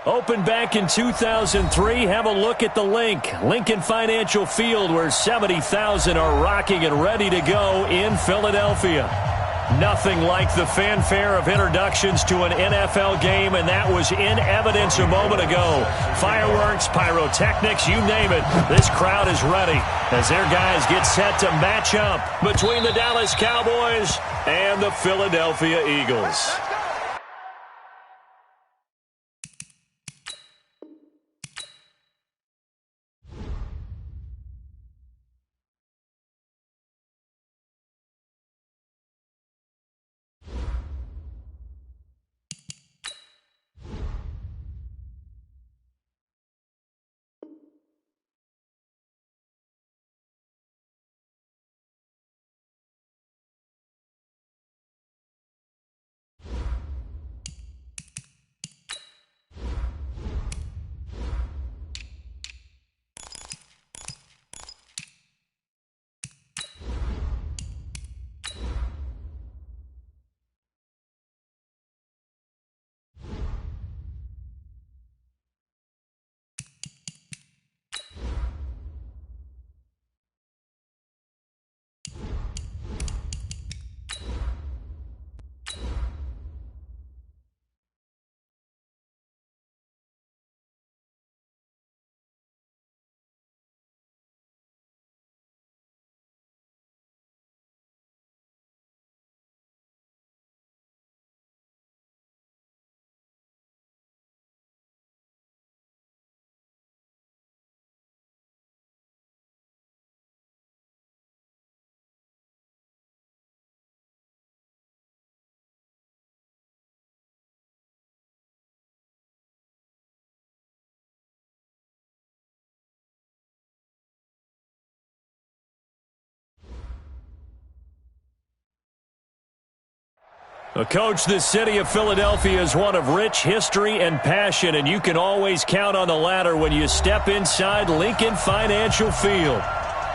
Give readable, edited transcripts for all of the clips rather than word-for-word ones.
Opened back in 2003. Have a look at the link. Lincoln Financial Field, where 70,000 are rocking and ready to go in Philadelphia. Nothing like the fanfare of introductions to an NFL game, and that was in evidence a moment ago. Fireworks, pyrotechnics, you name it. This crowd is ready as their guys get set to match up between the Dallas Cowboys and the Philadelphia Eagles. Coach, the city of Philadelphia is one of rich history and passion, and you can always count on the latter when you step inside Lincoln Financial Field.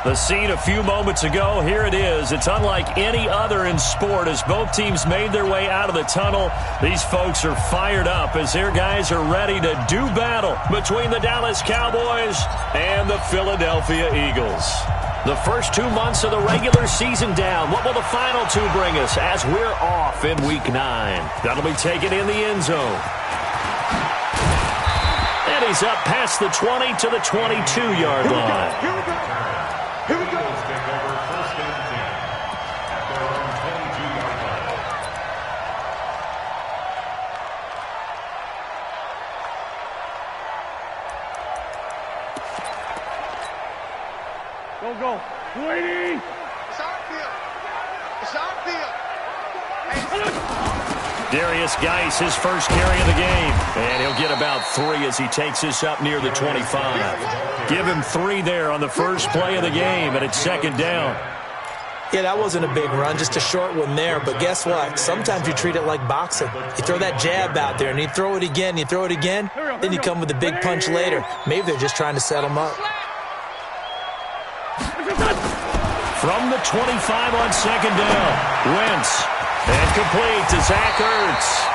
The scene a few moments ago, here it is. It's unlike any other in sport as both teams made their way out of the tunnel. These folks are fired up as their guys are ready to do battle between the Dallas Cowboys and the Philadelphia Eagles. The first 2 months of the regular season down. What will the final two bring us as we're off in Week 9? That'll be taken in the end zone. And he's up past the 20 to the 22-yard line. Here we go. Here we go. Take over first and 10 at their own 22-yard line. Go. 280. It's our field. It's our field. Darius Geis, his first carry of the game. And he'll get about 3 as he takes this up near the 25. Give him 3 there on the first play of the game, and it's second down. Yeah, that wasn't a big run, just a short one there. But guess what? Sometimes you treat it like boxing. You throw that jab out there, and you throw it again, then you come with a big punch later. Maybe they're just trying to set him up. From the 25 on second down, Wentz. And complete to Zach Ertz.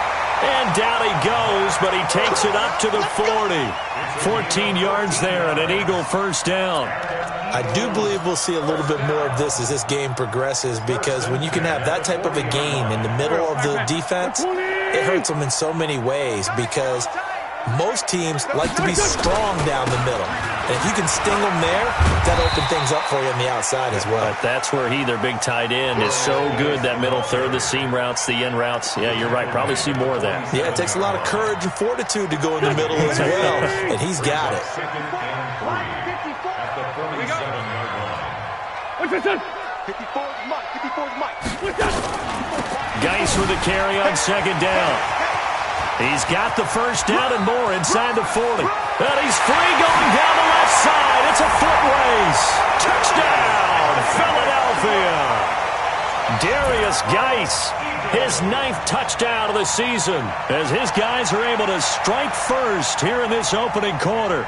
And down he goes, but he takes it up to the 40. 14 yards there and an Eagle first down. I do believe we'll see a little bit more of this as this game progresses, because when you can have that type of a gain in the middle of the defense, it hurts them in so many ways, because most teams like to be strong down the middle. And if you can sting them there, that'll open things up for you on the outside as well. But that's where their big tight end, is so good, that middle third, the seam routes, the in routes. Yeah, you're right. Probably see more of that. Yeah, it takes a lot of courage and fortitude to go in the middle as well, and he's got it. Second and 3 at the 47-yard line. What's this, son? 54's Mike. 54's Mike. What's that? Geis with a carry on second down. He's got the first down and more inside the 40. And he's free going down the left side. It's a foot race. Touchdown, Philadelphia. Darius Geis, his 9th touchdown of the season, as his guys are able to strike first here in this opening quarter.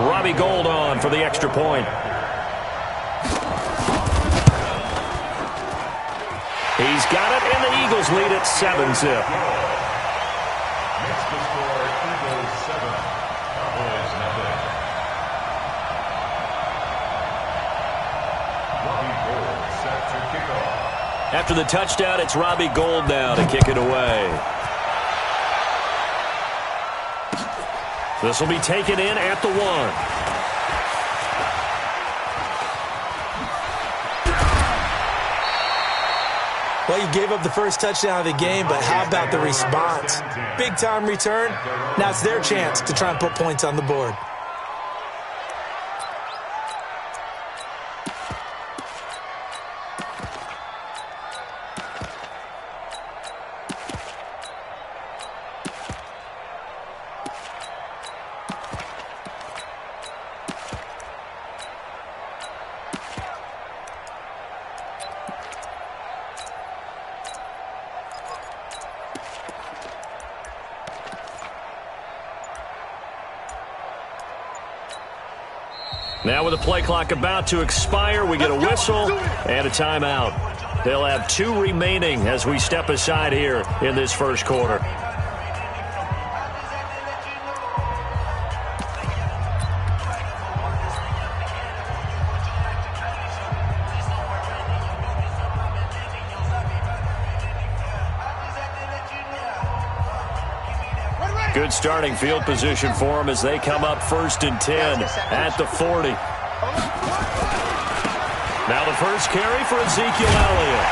Robbie Gould on for the extra point. He's got it, and the Eagles lead at 7-zip. Next to score, Eagles 7, Cowboys nothing. Robbie Gould set to kick off. After the touchdown, it's Robbie Gould now to kick it away. This will be taken in at the 1. Well, you gave up the first touchdown of the game, but how about the response? Big-time return. Now it's their chance to try and put points on the board. Now with the play clock about to expire, we get a whistle and a timeout. They'll have 2 remaining as we step aside here in this first quarter. Good starting field position for them as they come up 1st and 10 at the 40. Now the first carry for Ezekiel Elliott.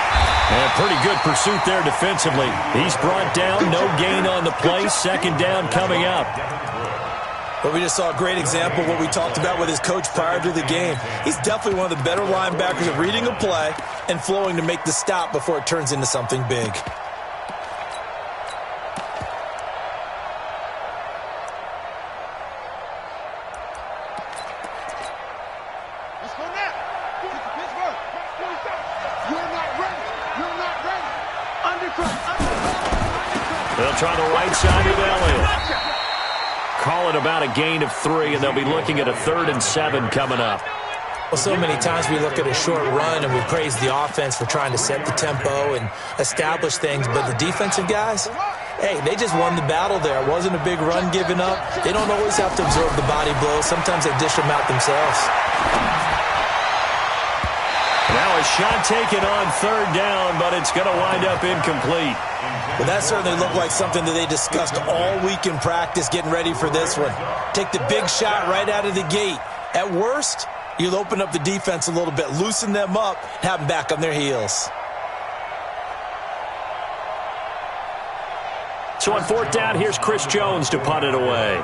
And pretty good pursuit there defensively. He's brought down, no gain on the play. 2nd down coming up. But we just saw a great example of what we talked about with his coach prior to the game. He's definitely one of the better linebackers at reading a play and flowing to make the stop before it turns into something big. They'll try the right side with Elliott. Call it about a gain of 3, and they'll be looking at a 3rd and 7 coming up. Well, so many times we look at a short run and we praise the offense for trying to set the tempo and establish things, but the defensive guys, hey, they just won the battle there. It wasn't a big run given up. They don't always have to absorb the body blows. Sometimes they dish them out themselves. Now a shot taken on 3rd down, but it's going to wind up incomplete. Well, that certainly looked like something that they discussed all week in practice getting ready for this one. Take the big shot right out of the gate. At worst, you'll open up the defense a little bit, loosen them up, have them back on their heels. So on 4th down, here's Chris Jones to punt it away.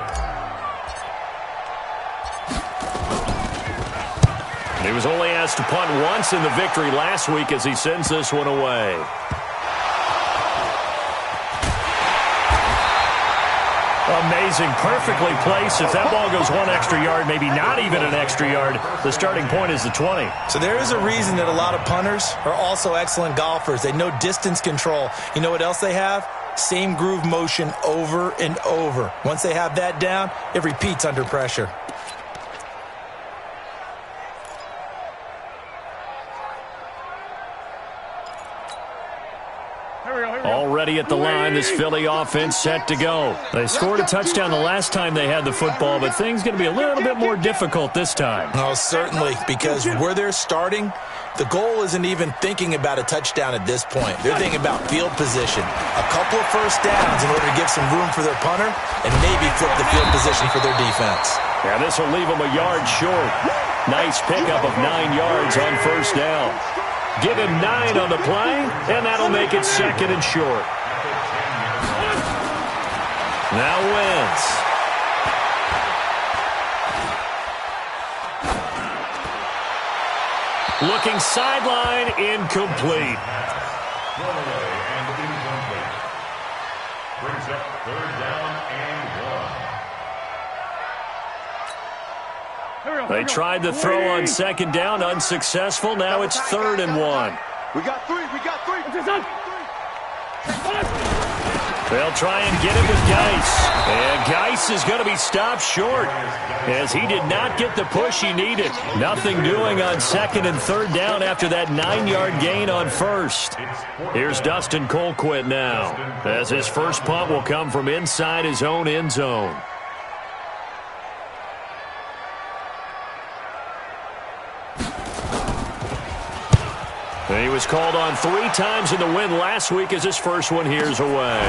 He was only asked to punt once in the victory last week as he sends this one away. Amazing, perfectly placed. If that ball goes 1 extra yard, maybe not even an extra yard, the starting point is the 20. So there is a reason that a lot of punters are also excellent golfers. They know distance control. You know what else they have? Same groove motion over and over. Once they have that down, it repeats under pressure. Already at the line, this Philly offense set to go. They scored a touchdown the last time they had the football, but things going to be a little bit more difficult this time. Oh, certainly, because where they're starting, the goal isn't even thinking about a touchdown at this point. They're thinking about field position. A couple of first downs in order to give some room for their punter and maybe flip the field position for their defense. Yeah, this will leave them a yard short. Nice pickup of 9 yards on 1st down. Give him 9 on the play, and that'll make it 2nd and short. Now Wentz. Looking sideline, incomplete. Throwaway and incomplete. Brings up 3rd down and 1. They tried the throw on 2nd down, unsuccessful. Now it's 3rd and 1. We got 3. They'll try and get it with Geis. And Geis is going to be stopped short as he did not get the push he needed. Nothing doing on second and third down after that 9-yard gain on first. Here's Dustin Colquitt now as his first punt will come from inside his own end zone. And he was called on 3 times in the win last week as his first one here's away.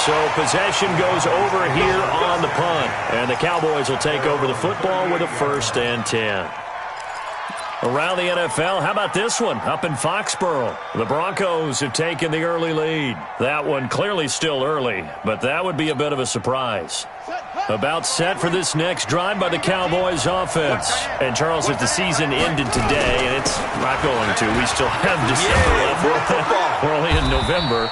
So possession goes over here on the punt. And the Cowboys will take over the football with a 1st and 10. Around the NFL, how about this one up in Foxborough? The Broncos have taken the early lead. That one clearly still early, but that would be a bit of a surprise. About set for this next drive by the Cowboys offense. And Charles, if the season ended today, and it's not going to, we still have December left. We're only in November,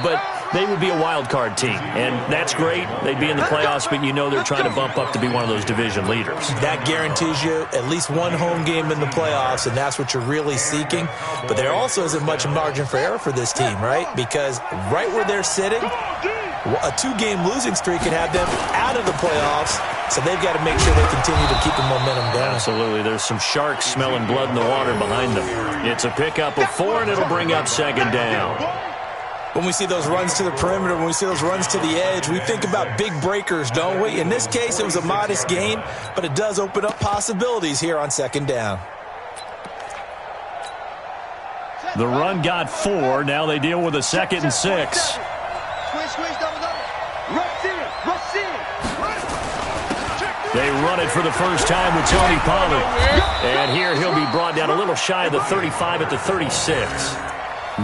but they would be a wild card team, and that's great. They'd be in the playoffs, but you know they're trying to bump up to be one of those division leaders. That guarantees you at least one home game in the playoffs, and that's what you're really seeking. But there also isn't much margin for error for this team, right? Because right where they're sitting, a 2-game losing streak could have them out of the playoffs, so they've got to make sure they continue to keep the momentum going. Absolutely. There's some sharks smelling blood in the water behind them. It's a pickup of 4, and it'll bring up 2nd down. When we see those runs to the perimeter, when we see those runs to the edge, we think about big breakers, don't we? In this case, it was a modest gain, but it does open up possibilities here on 2nd down. The run got 4. Now they deal with a 2nd and 6. They run it for the first time with Tony Pollard. And here he'll be brought down a little shy of the 35 at the 36.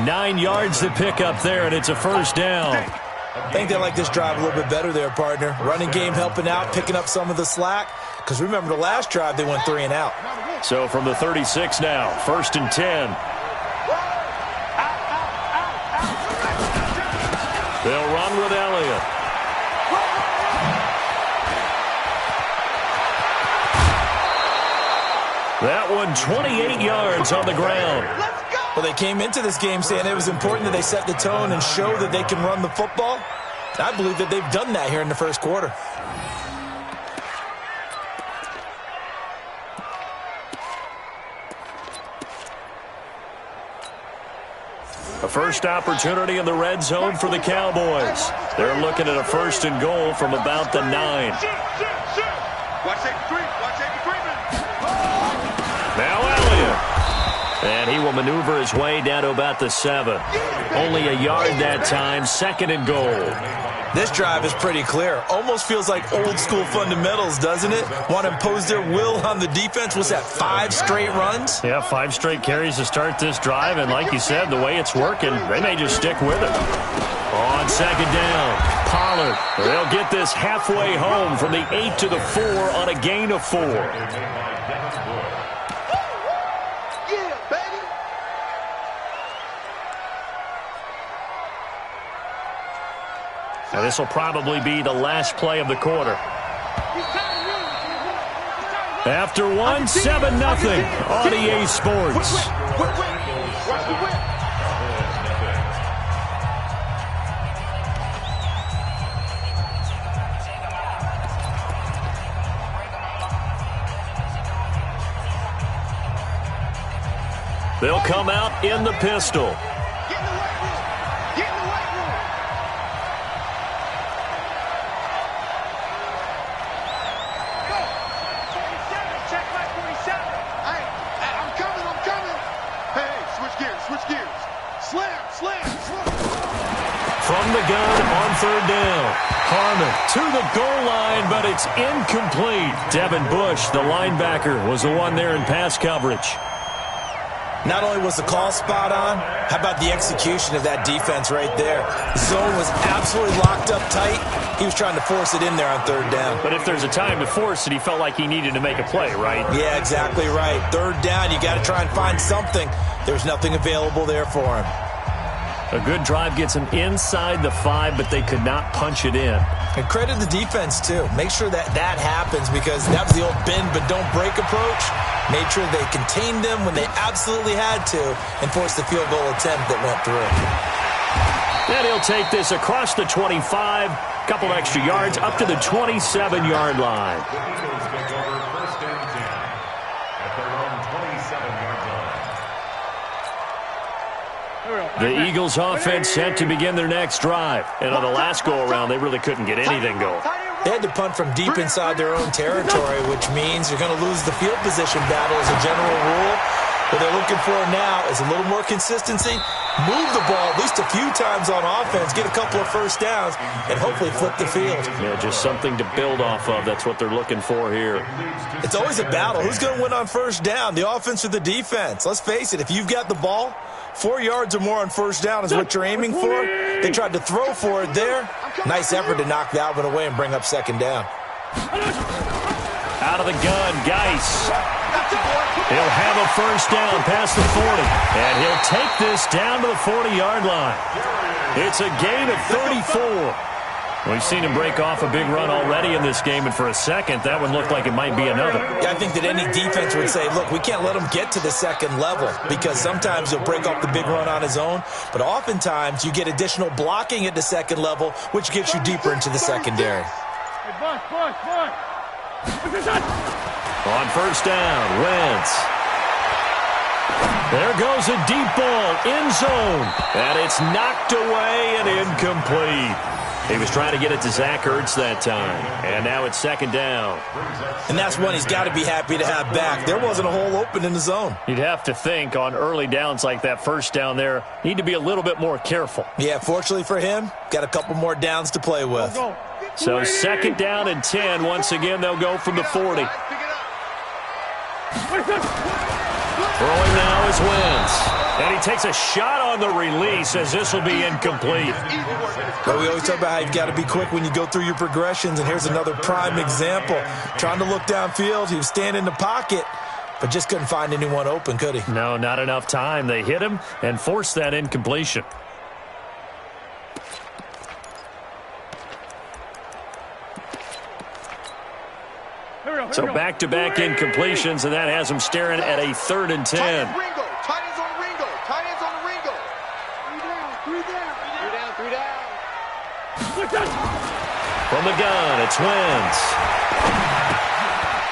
9 yards to pick up there, and it's a 1st down. I think they like this drive a little bit better there, partner. Running game helping out, picking up some of the slack. Because remember, the last drive, they went 3 and out. So from the 36 now, 1st and 10. They'll run with Elliott. That one 28 yards on the ground. Well, they came into this game saying it was important that they set the tone and show that they can run the football. I believe that they've done that here in the first quarter. A first opportunity in the red zone for the Cowboys. They're looking at a 1st and goal from about the 9. Now Elliott. And he will maneuver his way down to about the 7. Only a yard that time, 2nd and goal. This drive is pretty clear. Almost feels like old school fundamentals, doesn't it? Want to impose their will on the defense. Was that 5 straight runs? Yeah, 5 straight carries to start this drive. And like you said, the way it's working, they may just stick with it. On 2nd down, Pollard. They'll get this halfway home from the 8 to the 4 on a gain of 4. Now this will probably be the last play of the quarter. After 1, 7-0 on EA Sports. They'll come out in the pistol. From the gun on 3rd down. Harmon to the goal line, but it's incomplete. Devin Bush, the linebacker, was the one there in pass coverage. Not only was the call spot on, how about the execution of that defense right there? The zone was absolutely locked up tight. He was trying to force it in there on 3rd down. But if there's a time to force it, he felt like he needed to make a play, right? Yeah, exactly right. 3rd down, you got to try and find something. There's nothing available there for him. A good drive gets him inside the 5, but they could not punch it in. And credit the defense, too. Make sure that that happens because that was the old bend but don't break approach. Made sure they contained them when they absolutely had to and forced the field goal attempt that went through. And he'll take this across the 25, couple extra yards, up to the 27-yard line. The Eagles take over 1st and 10 at their own 27-yard line. The Eagles offense set to begin their next drive. And on the last go-around, they really couldn't get anything going. They had to punt from deep inside their own territory, which means you're going to lose the field position battle as a general rule. What they're looking for now is a little more consistency, move the ball at least a few times on offense, get a couple of first downs, and hopefully flip the field. Yeah, just something to build off of. That's what they're looking for here. It's always a battle. Who's going to win on first down, the offense or the defense? Let's face it, if you've got the ball, 4 yards or more on first down is what you're aiming for. They tried to throw for it there. Nice effort to knock that one away and bring up second down. Out of the gun, Geis. He'll have a first down past the 40. And he'll take this down to the 40-yard line. It's a gain of 34. We've seen him break off a big run already in this game, and for a second, that one looked like it might be another. Yeah, I think that any defense would say, look, we can't let him get to the second level because sometimes he'll break off the big run on his own, but oftentimes you get additional blocking at the second level, which gets you deeper into the secondary. On first down, Wentz. There goes a deep ball, end zone, and it's knocked away and incomplete. He was trying to get it to Zach Ertz that time, and now it's second down. And that's one he's got to be happy to have back. There wasn't a hole open in the zone. You'd have to think on early downs like that first down there, need to be a little bit more careful. Yeah, fortunately for him, got a couple more downs to play with. So second down and 10. Once again, they'll go from the 40. Throwing now is Wentz. And he takes a shot on the release as this will be incomplete. But we always talk about how you've got to be quick when you go through your progressions, and here's another prime example. Trying to look downfield, he was standing in the pocket, but just couldn't find anyone open, could he? No, not enough time. They hit him and forced that incompletion. So back-to-back incompletions, and that has him staring at a 3rd and 10. Tight ends on the Ringo. Tight ends on the Ringo. Three down. From the gun, it's Wentz.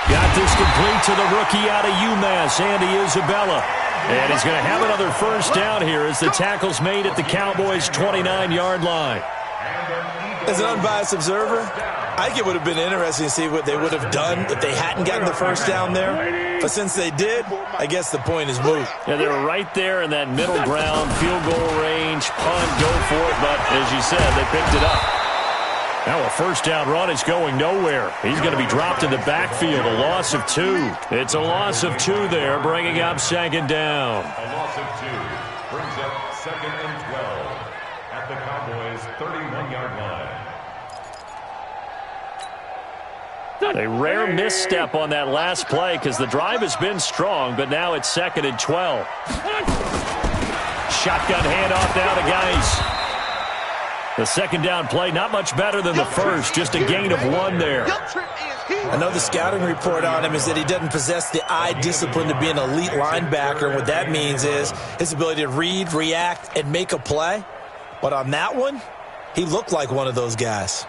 Got this complete to the rookie out of UMass, Andy Isabella. And he's going to have another first down here as the tackle's made at the Cowboys' 29-yard line. As an unbiased observer, I think it would have been interesting to see what they would have done if they hadn't gotten the first down there. But since they did, I guess the point is moot. Yeah, they were right there in that middle ground, field goal range, punt, go for it. But as you said, they picked it up. Now a first down run is going nowhere. He's going to be dropped in the backfield, a loss of 2. It's a loss of 2 there, bringing up second down. A loss of 2 brings up 2nd and 12 at the Cowboys' 31-yard line. A rare misstep on that last play because the drive has been strong, but now it's 2nd and 12. Shotgun handoff now to Geis. The second down play, not much better than the first, just a gain of 1 there. Another scouting report on him is that he doesn't possess the eye discipline to be an elite linebacker. And what that means is his ability to read, react, and make a play. But on that one, he looked like one of those guys.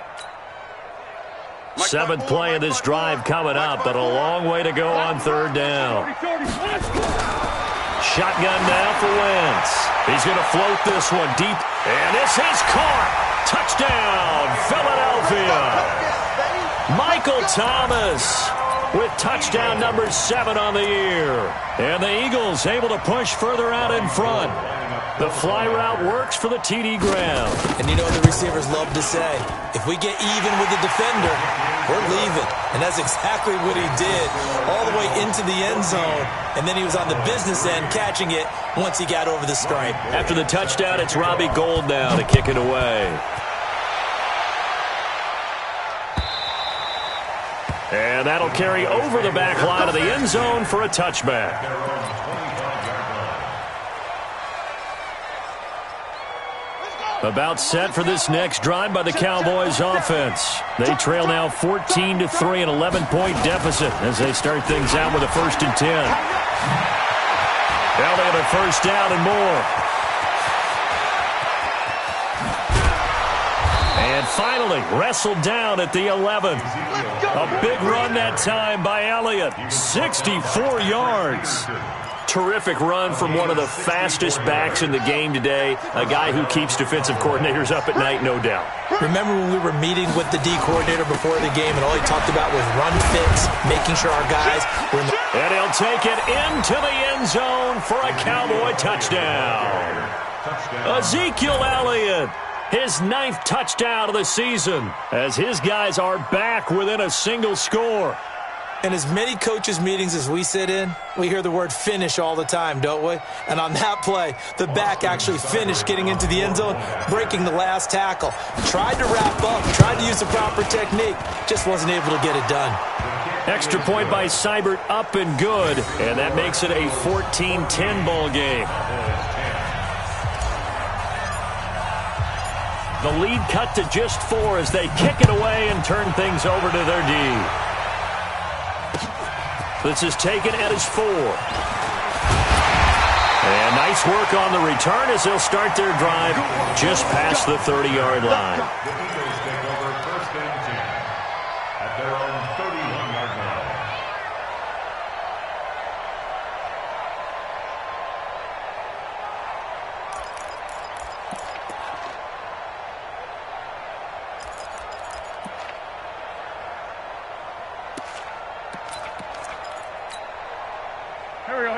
7th play of this drive coming up, but a long way to go on 3rd down. Shotgun now for Wentz. He's going to float this one deep, and this is caught. Touchdown, Philadelphia. Michael Thomas with touchdown number 7 on the year. And the Eagles able to push further out in front. The fly route works for the TD ground. And you know what the receivers love to say? If we get even with the defender, we're leaving. And that's exactly what he did, all the way into the end zone. And then he was on the business end catching it once he got over the stripe. After the touchdown, it's Robbie Gould now to kick it away. And that'll carry over the back line of the end zone for a touchback. About set for this next drive by the Cowboys offense. They trail now 14-3, an 11-point deficit as they start things out with a 1st and 10. Now they have a first down and more. And finally, wrestled down at the 11. A big run that time by Elliott. 64 yards. Terrific run from one of the fastest backs in the game today. A guy who keeps defensive coordinators up at night, no doubt. Remember when we were meeting with the D coordinator before the game and all he talked about was run fits, making sure our guys were in the... And he'll take it into the end zone for a Cowboy touchdown. Ezekiel Elliott, his 9th touchdown of the season, as his guys are back within a single score. In as many coaches' meetings as we sit in, we hear the word finish all the time, don't we? And on that play, the back actually finished getting into the end zone, breaking the last tackle. Tried to wrap up, tried to use the proper technique, just wasn't able to get it done. Extra point by Seibert, up and good, and that makes it a 14-10 ball game. The lead cut to just 4 as they kick it away and turn things over to their D. This is taken at his 4. And nice work on the return as they'll start their drive just past the 30-yard line. The Eagles take over 1st and 10 at their own 31-yard line.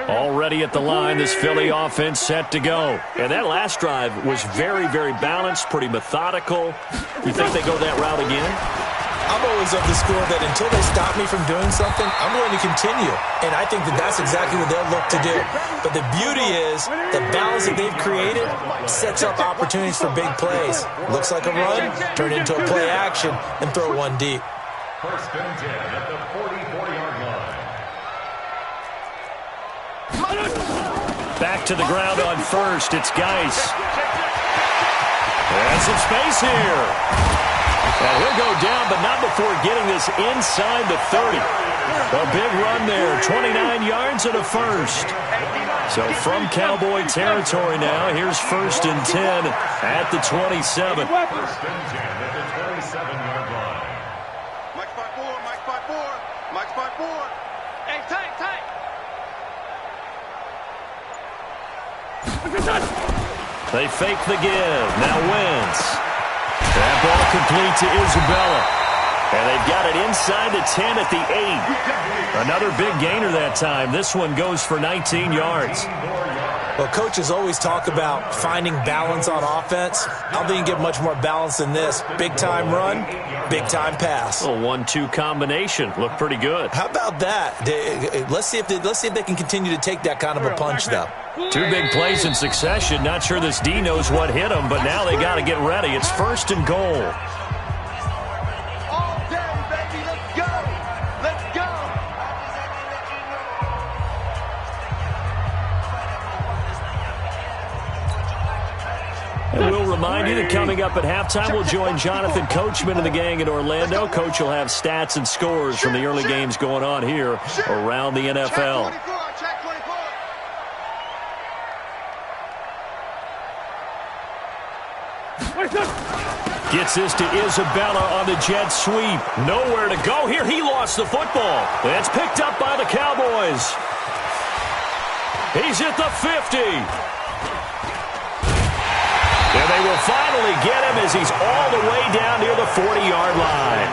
Already at the line, this Philly offense set to go. And that last drive was very, very balanced, pretty methodical. You think they go that route again? I'm always of the school that until they stop me from doing something, I'm going to continue. And I think that that's exactly what they'll look to do. But the beauty is the balance that they've created sets up opportunities for big plays. Looks like a run, turn into a play action, and throw one deep. 1st and 10 at the 44-yard line. Back to the ground on 1st. It's Geis. And some space here. And he'll go down, but not before getting this inside the 30. A big run there. 29 yards and a first. So from Cowboy territory now, here's 1st and 10 at the 27. 1st and 10 at the 27-yard line. Mike spot 4, Mike spot 4, Mike spot 4. Hey, tight. They fake the give. Now Wentz. That ball complete to Isabella. And they've got it inside the 10 at the 8. Another big gainer that time. This one goes for 19 yards. Well, coaches always talk about finding balance on offense. I don't think you can get much more balance than this. Big-time run, big-time pass. A 1-2 combination. Looked pretty good. How about that? Let's see if they can continue to take that kind of a punch, though. 2 big plays in succession. Not sure this D knows what hit them, but now they got to get ready. It's 1st and goal. All day, baby, let's go. Let's go. And we'll remind you that coming up at halftime, we'll join Jonathan Coachman and the gang in Orlando. Coach will have stats and scores from the early games going on here around the NFL. Check 24. Gets this to Isabella on the jet sweep. Nowhere to go here. He lost the football. That's picked up by the Cowboys. He's at the 50. And they will finally get him as he's all the way down near the 40-yard line.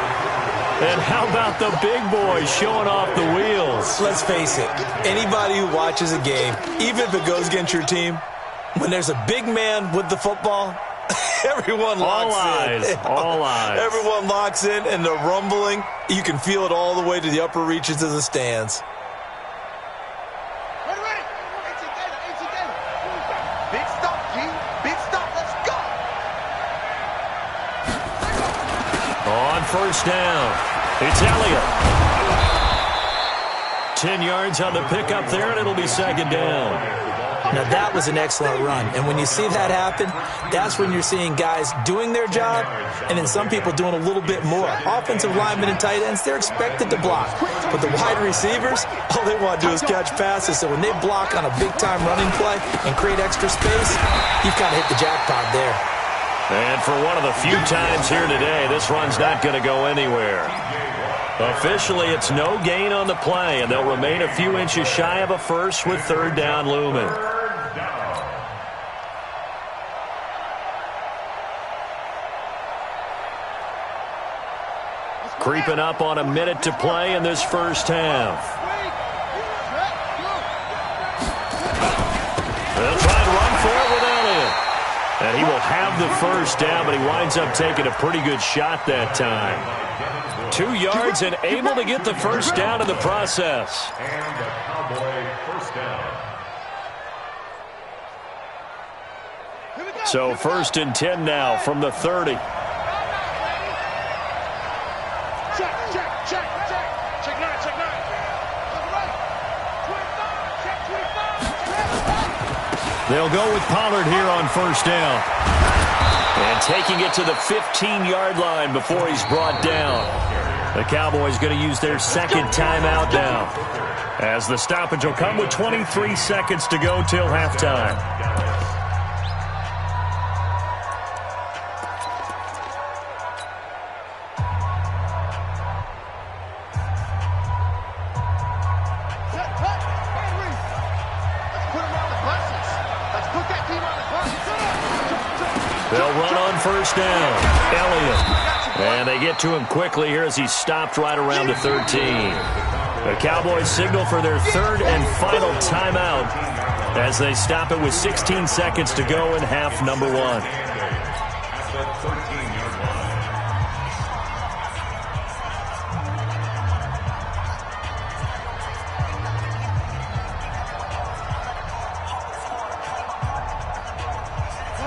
And how about the big boys showing off the wheels? Let's face it, anybody who watches a game, even if it goes against your team, when there's a big man with the football, everyone locks in. All eyes. Everyone locks in, and the rumbling, you can feel it all the way to the upper reaches of the stands. Ready. Big stop, G. Big stop. Let's go. On 1st down, it's Elliott. 10 yards on the pickup there, and it'll be 2nd down. Now, that was an excellent run. And when you see that happen, that's when you're seeing guys doing their job and then some people doing a little bit more. Offensive linemen and tight ends, they're expected to block. But the wide receivers, all they want to do is catch passes. So when they block on a big-time running play and create extra space, you've kind of hit the jackpot there. And for one of the few times here today, this run's not going to go anywhere. Officially, it's no gain on the play, and they'll remain a few inches shy of a first with third down looming. Creeping up on a minute to play in this first half. They'll try to run for it with Elliott. And he will have the first down, but he winds up taking a pretty good shot that time. 2 yards and able to get the first down in the process. And the Cowboy first down. So 1st and 10 now from the 30. They'll go with Pollard here on first down. And taking it to the 15-yard line before he's brought down. The Cowboys going to use their second timeout now, as the stoppage will come with 23 seconds to go till halftime. They'll run on first down. Elliott. And they get to him quickly here as he's stopped right around the 13. The Cowboys signal for their third and final timeout as they stop it with 16 seconds to go in half number 1.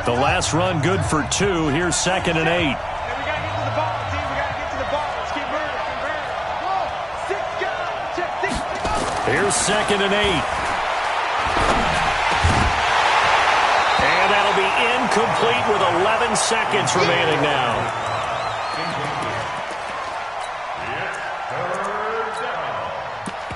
The last run good for 2. Here's 2nd and 8. Here's 2nd and 8. And that'll be incomplete with 11 seconds remaining now. It's third down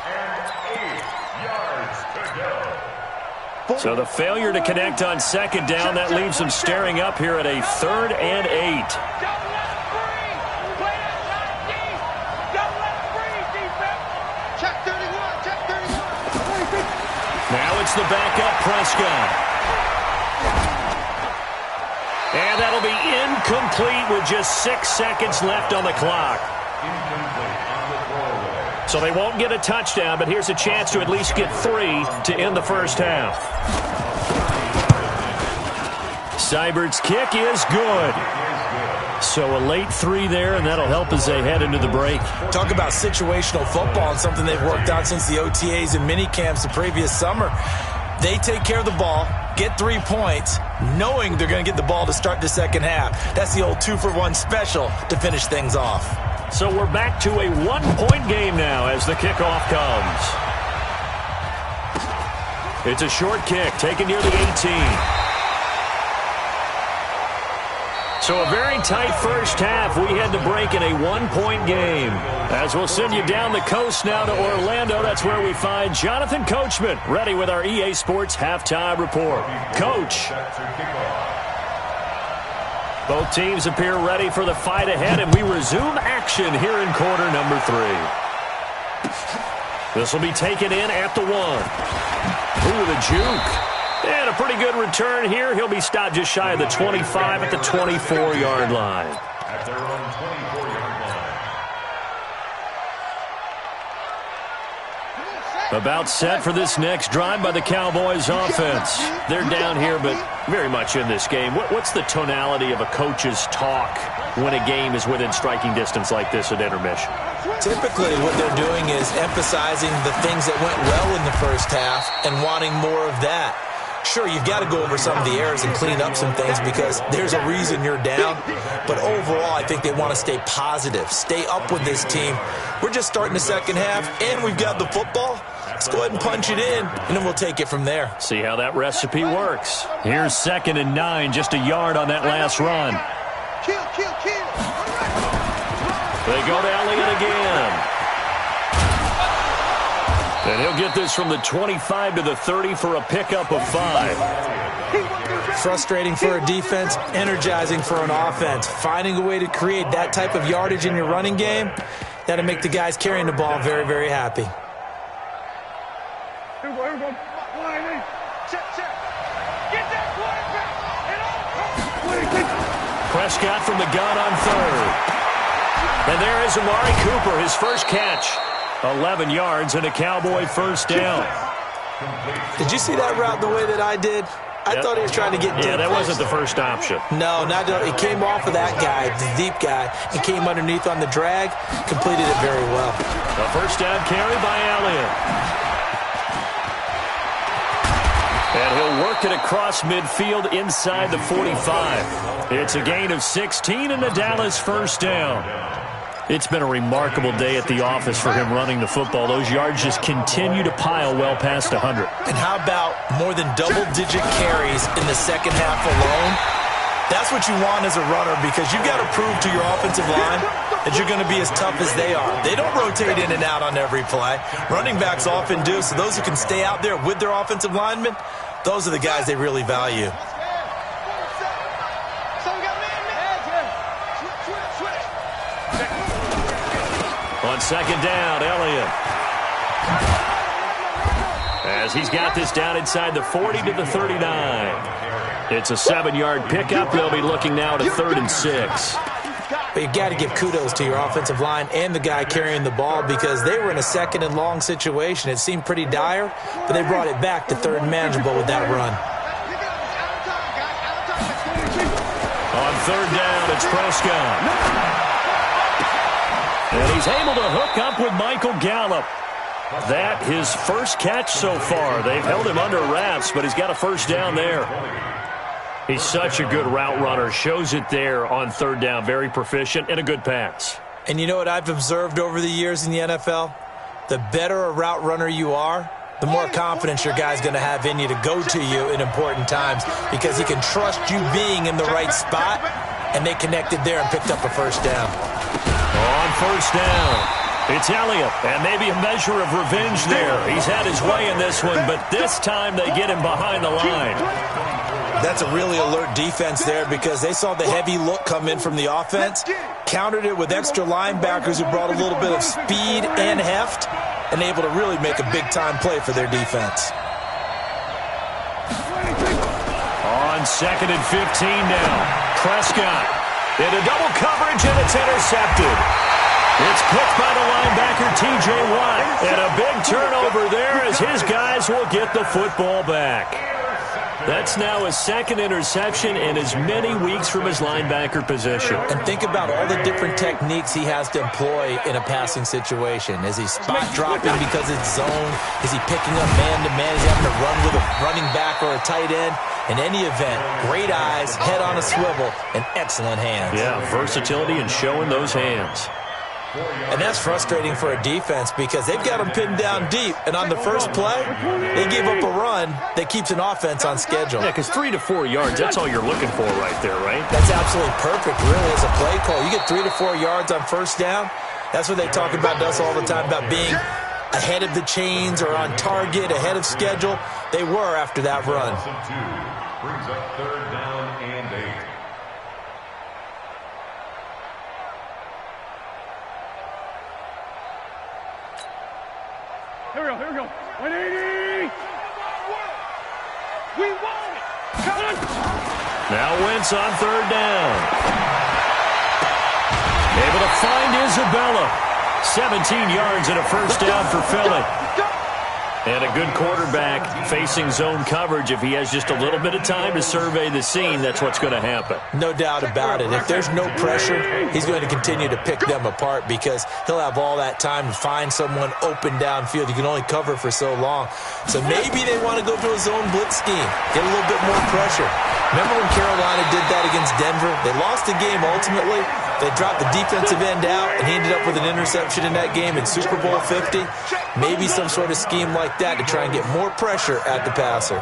and 8 yards to go. So the failure to connect on 2nd down, that leaves them staring up here at a 3rd and 8. Now it's the backup Prescott. And that'll be incomplete with just 6 seconds left on the clock. So they won't get a touchdown, but here's a chance to at least get 3 to end the first half. Seibert's kick is good. So a late 3 there, and that'll help as they head into the break. Talk about situational football and something they've worked out since the OTAs and mini camps the previous summer. They take care of the ball, get 3 points, knowing they're going to get the ball to start the second half. That's the old 2-for-1 special to finish things off. So we're back to a 1-point game now as the kickoff comes. It's a short kick taken near the 18. So a very tight first half. We had to break in a 1-point game. As we'll send you down the coast now to Orlando, that's where we find Jonathan Coachman, ready with our EA Sports Halftime Report. Coach. Both teams appear ready for the fight ahead, and we resume action here in quarter number 3. This will be taken in at the 1. Ooh, the juke. And a pretty good return here. He'll be stopped just shy of the 25 at the 24-yard line. At their own 24-yard line. About set for this next drive by the Cowboys offense. They're down here, but very much in this game. What's the tonality of a coach's talk when a game is within striking distance like this at intermission? Typically, what they're doing is emphasizing the things that went well in the first half and wanting more of that. Sure, you've got to go over some of the errors and clean up some things because there's a reason you're down. But overall, I think they want to stay positive, stay up with this team. We're just starting the second half, and we've got the football. Let's go ahead and punch it in, and then we'll take it from there. See how that recipe works. Here's 2nd and 9, just a yard on that last run. They go to Elliott again. And he'll get this from the 25 to the 30 for a pickup of 5. Frustrating for a defense, energizing for an offense. Finding a way to create that type of yardage in your running game, that'll make the guys carrying the ball very, very happy. Prescott from the gun on 3rd. And there is Amari Cooper, his first catch. 11 yards and a Cowboy first down. Did you see that route the way that I did? I thought he was trying to get deep. Yeah, that wasn't the first option. No, it came off of that guy, the deep guy, and came underneath on the drag, completed it very well. A first down carry by Elliott. And he'll work it across midfield inside the 45. It's a gain of 16 and a Dallas first down. It's been a remarkable day at the office for him running the football. Those yards just continue to pile well past 100. And how about more than double-digit carries in the second half alone? That's what you want as a runner, because you've got to prove to your offensive line that you're going to be as tough as they are. They don't rotate in and out on every play. Running backs often do, so those who can stay out there with their offensive linemen, those are the guys they really value. On second down, Elliott. As he's got this down inside the 40 to the 39. It's a 7-yard pickup. They'll be looking now to 3rd and 6. But you've got to give kudos to your offensive line and the guy carrying the ball, because they were in a 2nd and long situation. It seemed pretty dire, but they brought it back to 3rd and manageable with that run. On 3rd down, it's Prescott. And he's able to hook up with Michael Gallup. That his first catch so far. They've held him under wraps, but he's got a first down there. He's such a good route runner. Shows it there on 3rd down. Very proficient and a good pass. And you know what I've observed over the years in the NFL? The better a route runner you are, the more confidence your guy's going to have in you to go to you in important times, because he can trust you being in the right spot, and they connected there and picked up a first down. On first down, it's Elliott, and maybe a measure of revenge there. He's had his way in this one, but this time they get him behind the line. That's a really alert defense there, because they saw the heavy look come in from the offense, countered it with extra linebackers who brought a little bit of speed and heft, and able to really make a big-time play for their defense. On 2nd and 15 now, Prescott into double coverage, and it's intercepted. It's picked by the linebacker, T.J. Watt. And a big turnover there as his guys will get the football back. That's now his 2nd interception in as many weeks from his linebacker position. And think about all the different techniques he has to employ in a passing situation. Is he spot dropping because it's zone? Is he picking up man-to-man? Is he having to run with a running back or a tight end? In any event, great eyes, head on a swivel, and excellent hands. Yeah, versatility and showing those hands. And that's frustrating for a defense, because they've got them pinned down deep, and on the first play, they gave up a run that keeps an offense on schedule. Yeah, because 3 to 4 yards, that's all you're looking for right there, right? That's absolutely perfect, really, as a play call. You get 3 to 4 yards on first down. That's what they talk about to us all the time, about being ahead of the chains or on target, ahead of schedule. They were after that run. Brings up 3rd down and 8. Here we go. 180. We won it. Come on. Now Wentz on 3rd down. Able to find Isabella. 17 yards and a first down for Philly. And a good quarterback facing zone coverage. If he has just a little bit of time to survey the scene, that's what's going to happen. No doubt about it. If there's no pressure, he's going to continue to pick them apart, because he'll have all that time to find someone open downfield. You can only cover for so long. So maybe they want to go to a zone blitz scheme, get a little bit more pressure. Remember when Carolina did that against Denver? They lost the game ultimately. They dropped the defensive end out, and he ended up with an interception in that game in Super Bowl 50. Maybe some sort of scheme like that to try and get more pressure at the passer.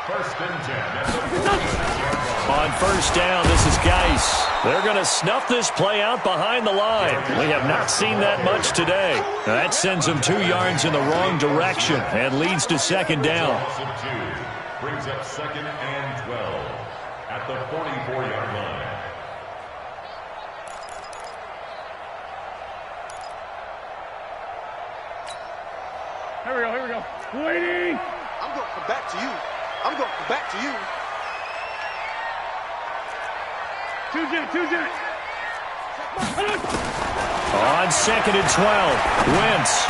1st and 10. On first down, this is Geis. They're going to snuff this play out behind the line. We have not seen that much today. That sends them 2 yards in the wrong direction and leads to second down. Brings up 2nd and 12 at the 44-yard line. Here we go. Waiting. I'm going to come back to you. I'm going to come back to you. Two jet. On 2nd and 12, Wentz.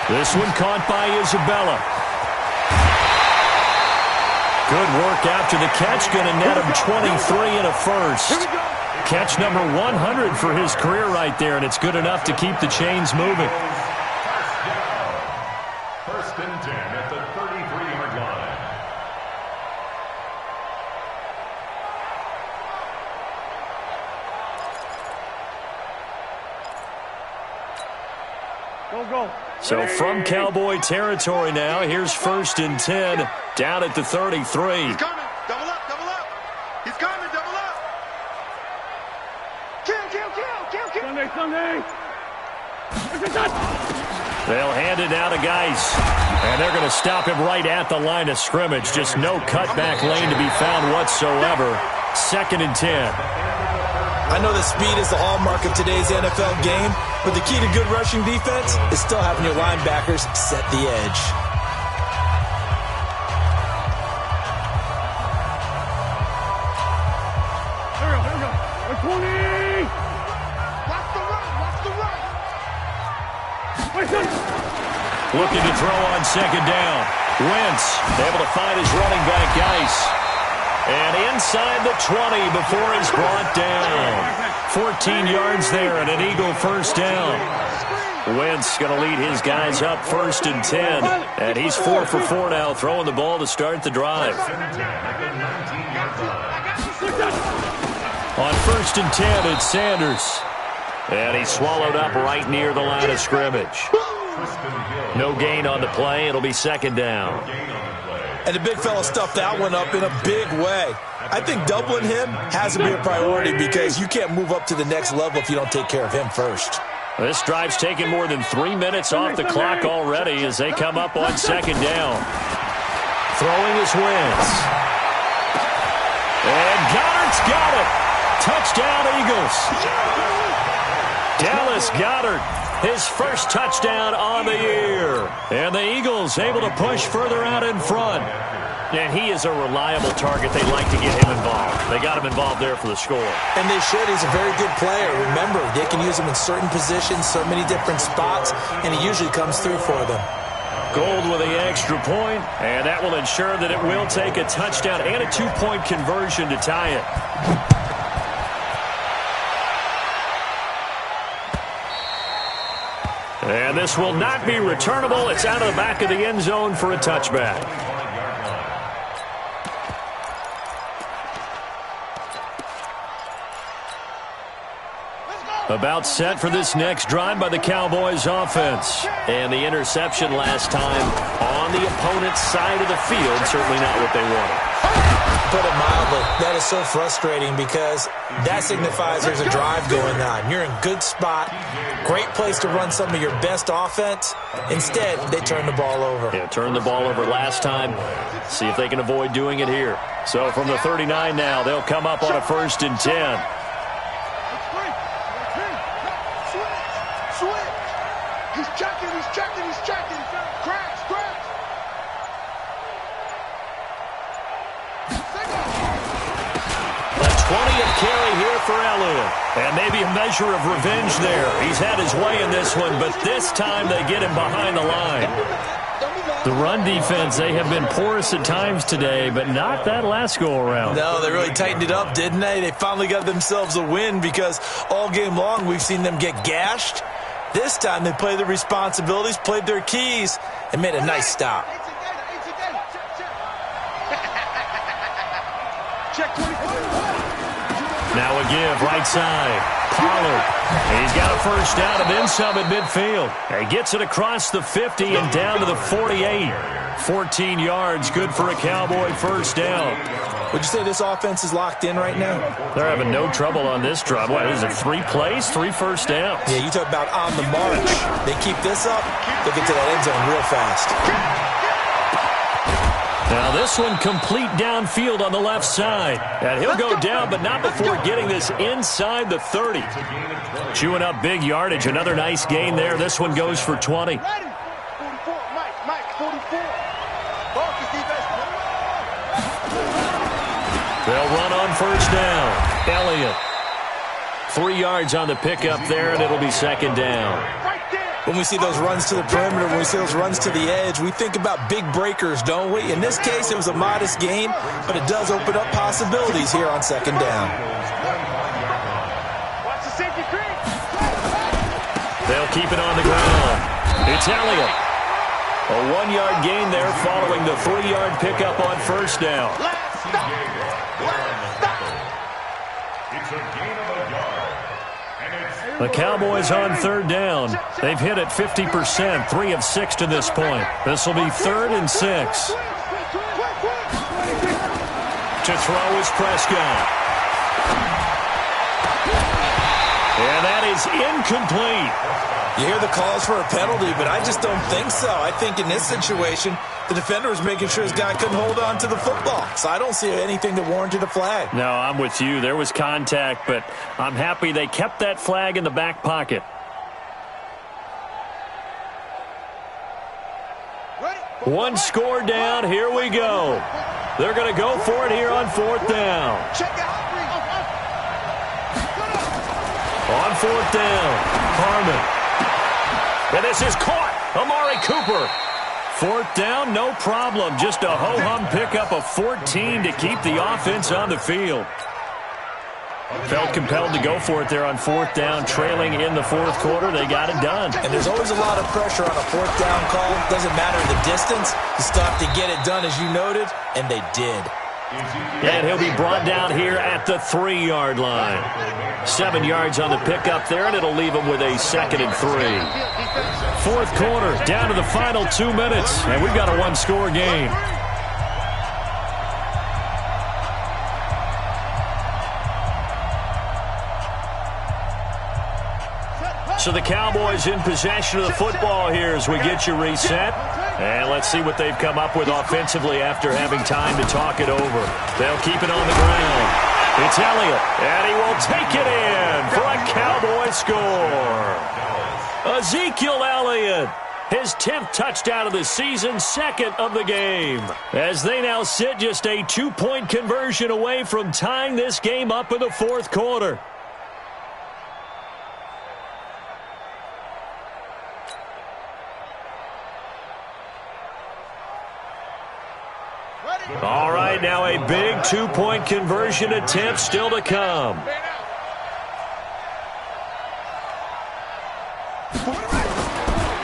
This one caught by Isabella. Good work after the catch. Going to net him 23 and a first. Catch number 100 for his career right there, and it's good enough to keep the chains moving. First and 10 at the 33-yard line. Go. So from Cowboy territory now, here's 1st and 10 down at the 33. He's coming. Double up. He's coming. Double up. Kill. Sunday. They'll hand it now to Geis. And they're going to stop him right at the line of scrimmage. Just no cutback lane to be found whatsoever. 2nd and 10. I know that speed is the hallmark of today's NFL game, but the key to good rushing defense is still having your linebackers set the edge. Here we go. 20. Watch the run. Wait, son. Looking to throw on 2nd down. Wentz able to find his running back, Geis. And inside the 20 before he's brought down. 14 yards there and an Eagle first down. Wentz going to lead his guys up 1st and 10. And he's 4 for 4 now, throwing the ball to start the drive. On 1st and 10, it's Sanders. And he's swallowed up right near the line of scrimmage. No gain on the play. It'll be 2nd down. And the big fella stuffed that one up in a big way. I think doubling him has to be a priority because you can't move up to the next level if you don't take care of him first. This drive's taken more than 3 minutes off the clock already as they come up on 2nd down. Throwing is Wentz. And Goddard's got it. Touchdown, Eagles. Dallas Goedert, his first touchdown on the year. And the Eagles able to push further out in front. And he is a reliable target. They like to get him involved. They got him involved there for the score. And they should. He's a very good player. Remember, they can use him in certain positions, so many different spots, and he usually comes through for them. Gold with the extra point, and that will ensure that it will take a touchdown and a 2-point conversion to tie it. And this will not be returnable. It's out of the back of the end zone for a touchback. About set for this next drive by the Cowboys offense. And the interception last time on the opponent's side of the field. Certainly not what they wanted. Put it mildly, that is so frustrating because that signifies there's a drive going on. You're in good spot, great place to run some of your best offense. Instead, they turn the ball over. Yeah, turned the ball over last time. See if they can avoid doing it here. So from the 39 now, they'll come up on a 1st and 10. He's checking. Cracks. A 20th carry here for Elliott. And maybe a measure of revenge there. He's had his way in this one, but this time they get him behind the line. The run defense, they have been porous at times today, but not that last go-around. No, they really tightened it up, didn't they? They finally got themselves a win because all game long we've seen them get gashed. This time they played their responsibilities, played their keys, and made a nice stop. Now a give right side. Pollard. He's got a first down and then some at midfield. He gets it across the 50 and down to the 48. 14 yards, good for a Cowboy first down. Would you say this offense is locked in right now? They're having no trouble on this drive. What is it, 3 plays, 3 first downs? Yeah, you talk about on the march. They keep this up, they'll get to that end zone real fast. Now this one complete downfield on the left side. And he'll go down, but not before getting this inside the 30. Chewing up big yardage. Another nice gain there. This one goes for 20. 44, Mike, 44. They'll run on first down. Elliott. 3 yards on the pickup there, and it'll be second down. When we see those runs to the perimeter, when we see those runs to the edge, we think about big breakers, don't we? In this case, it was a modest gain, but it does open up possibilities here on second down. They'll keep it on the ground. It's Elliott. A 1-yard gain there following the 3-yard pickup on first down. The Cowboys on third down. They've hit it 50%, 3 of 6 to this point. This will be 3rd and 6. To throw is Prescott. And that is incomplete. You hear the calls for a penalty, but I just don't think so. I think in this situation, the defender was making sure his guy couldn't hold on to the football. So I don't see anything that warranted a flag. No, I'm with you. There was contact, but I'm happy they kept that flag in the back pocket. One score down. Here we go. They're going to go for it here on 4th down. On 4th down, Harmon. And this is caught. Amari Cooper. 4th down, no problem. Just a ho-hum pickup of 14 to keep the offense on the field. Felt compelled to go for it there on 4th down, trailing in the 4th quarter. They got it done. And there's always a lot of pressure on a 4th down call. Doesn't matter the distance. You still have to get it done, as you noted, and they did. And he'll be brought down here at the 3-yard line. 7 yards on the pickup there, and it'll leave him with a 2nd and 3. 4th quarter, down to the final 2 minutes, and we've got a 1-score game. So the Cowboys in possession of the football here as we get you reset. And let's see what they've come up with offensively after having time to talk it over. They'll keep it on the ground. It's Elliott, and he will take it in for a Cowboy score. Ezekiel Elliott, his 10th touchdown of the season, 2nd of the game. As they now sit just a 2-point conversion away from tying this game up in the 4th quarter. All right, now a big 2-point conversion attempt still to come.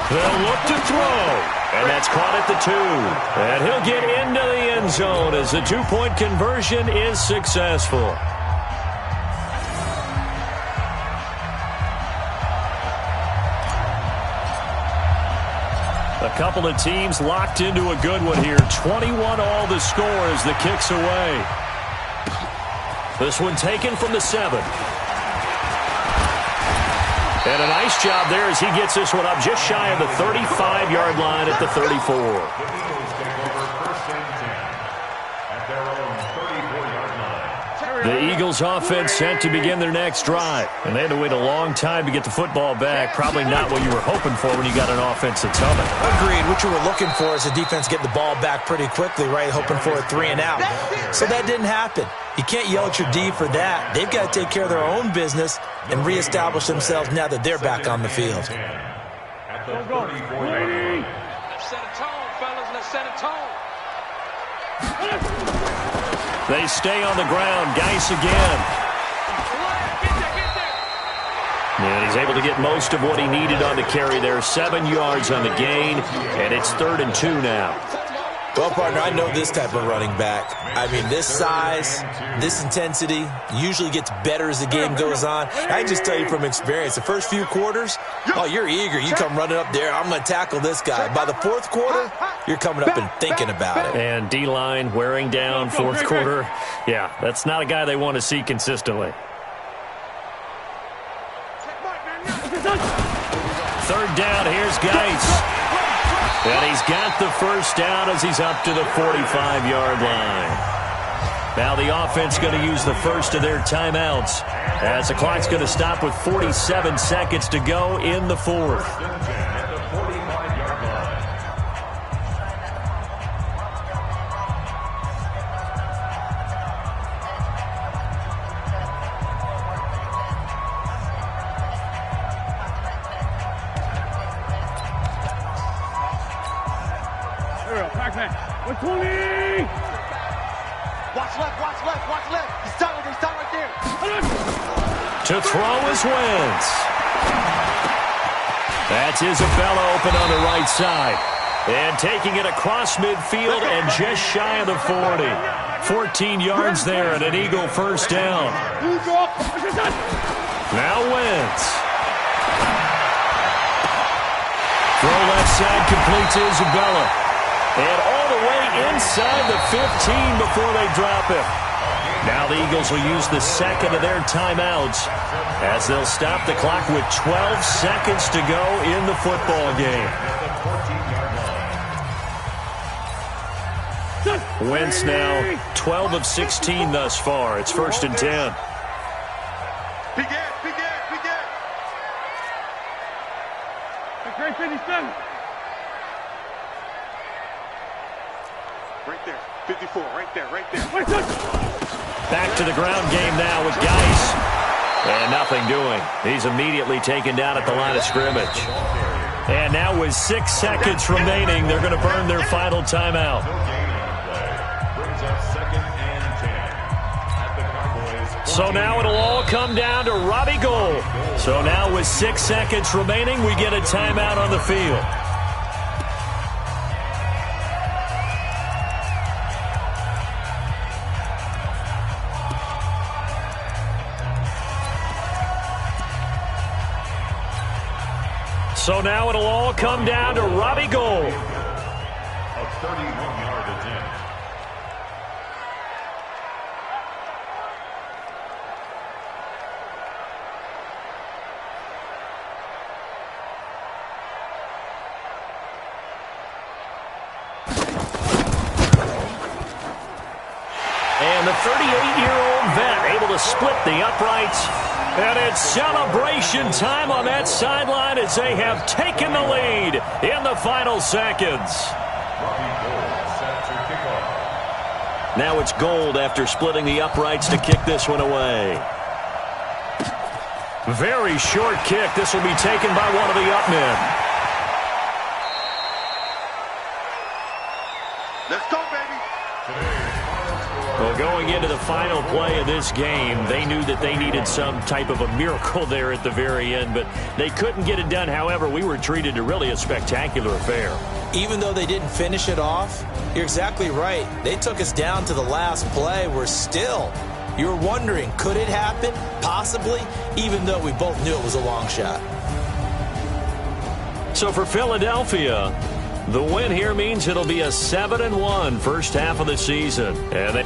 They'll look to throw, and that's caught at the 2. And he'll get into the end zone as the 2-point conversion is successful. A couple of teams locked into a good one here. 21 all the score as the kick's away. This one taken from the 7. And a nice job there as he gets this one up just shy of the 35-yard line at the 34. The Eagles offense set to begin their next drive. And they had to wait a long time to get the football back. Probably not what you were hoping for when you got an offense that's humming. Agreed. What you were looking for is the defense getting the ball back pretty quickly, right? Hoping for a 3 and out. So that didn't happen. You can't yell at your D for that. They've got to take care of their own business and reestablish themselves now that they're back on the field. Let's set a tone, fellas. Let's set a tone. They stay on the ground. Geis again. And he's able to get most of what he needed on the carry there. 7 yards on the gain, and it's 3rd and 2 now. Well, partner, I know this type of running back. I mean, this size, this intensity usually gets better as the game goes on. I can just tell you from experience, the first few quarters, oh, you're eager. You come running up there, I'm going to tackle this guy. By the fourth quarter, you're coming up and thinking about it. And D-line wearing down fourth quarter. Yeah, that's not a guy they want to see consistently. Third down, here's Geis. And he's got the first down as he's up to the 45-yard line. Now the offense going to use the first of their timeouts as the clock's going to stop with 47 seconds to go in the fourth. Watch left. He's tight right there. To throw is Wentz. That's Isabella open on the right side. And taking it across midfield and just shy of the 40. 14 yards there and an Eagle first down. Now Wentz. Throw left side complete to Isabella. And all the way inside the 15 before they drop it. Now the Eagles will use the second of their timeouts as they'll stop the clock with 12 seconds to go in the football game. Wentz now 12 of 16 thus far. It's 1st and 10. Begin. Great 57. Right there. 54. Right there. Back to the ground game now with Geis. And nothing doing. He's immediately taken down at the line of scrimmage. And now with 6 seconds remaining, they're going to burn their final timeout. So now it'll all come down to Robbie Gould. So now with 6 seconds remaining, we get a timeout on the field. So now it'll all come down to Robbie Gould. A 31-yard attempt. And the 38-year-old vet able to split the uprights. And it's celebration time on that sideline as they have taken the lead in the final seconds. Now it's Gould after splitting the uprights to kick this one away. Very short kick. This will be taken by one of the up men. Let's go, baby. Well, going into the final play of this game, they knew that they needed some type of a miracle there at the very end, but they couldn't get it done. However, we were treated to really a spectacular affair. Even though they didn't finish it off, you're exactly right. They took us down to the last play. We're still, you're wondering, could it happen? Possibly, even though we both knew it was a long shot. So for Philadelphia, the win here means it'll be a 7-1 first half of the season. And they